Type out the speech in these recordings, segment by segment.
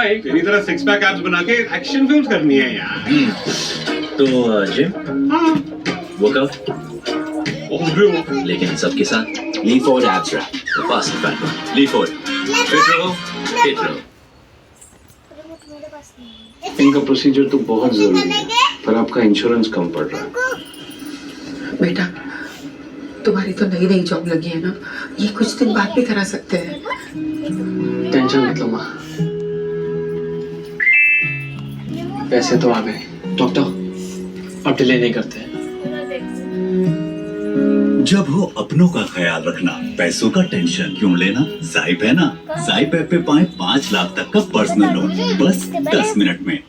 भाई तेरी तरह सिक्स पैक एब्स बना के एक्शन फिल्म्स करनी है यार। तो जिम हाँ वर्कआउट ओब्रो लेकिन सबके साथ ली फॉर एब्स रैप फास्ट एंड फैट ली फॉर फिट रहो फिट रहो। इनका प्रोसीजर तो बहुत जरूरी है पर आपका इंश्योरेंस कम पड़ रहा है। बेटा तुम्हारी तो नई नई जॉब लगी है ना, ये कुछ दिन बाद भी करा सकते हैं। टेंशन मत लो माँ, पैसे तो आ गए। डॉक्टर अब डिले नहीं करते। जब हो अपनों का ख्याल रखना, पैसों का टेंशन क्यों लेना। ज़ाइप है ना, ज़ाइप ऐप पे पाएं 5 लाख तक का पर्सनल लोन बस 10 मिनट में।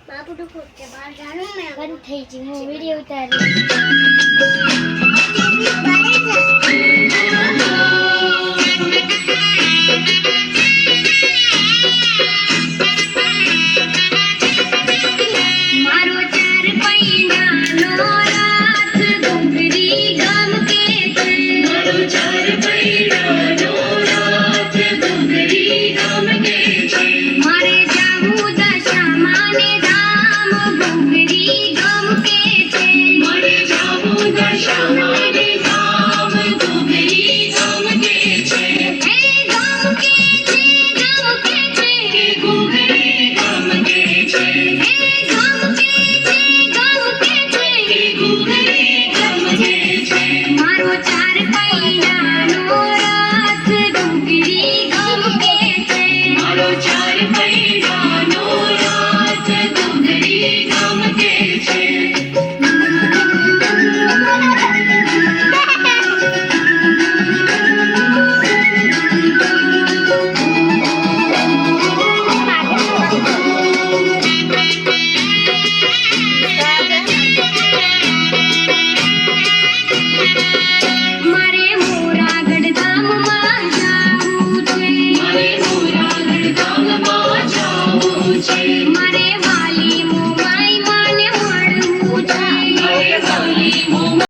બાપુ તો પોતે બહાર જાણું મેં બંધ થઈ ગઈ હું વિડીયો ઉતારી મારો ચાર પૈડાનો રાત ડુંગરી ગામ કે છે મારો ચાર પૈડાનો રાત ડુંગરી ગામ કે છે મારે જાવું દશામાને ધામ ડુંગરી ગામ કે છે મારે જાવું દશામાને ધામ ડુંગરી ગામ કે છે હે ગામ કે છે ગામ કે છે ડુંગરી ગામ કે છે હે ગામ કે છે ગામ કે છે ડુંગરી ગામ કે છે મારો ચાર પૈડાનો રાત ડુંગરી ગામ કે છે મારો ચાર પૈડાનો રાત ડુંગરી ગામ કે છે મારે મોરાગઢ ધામમાં જાવું છે મારે મોરાગઢ ધામમાં જાવું છે મારે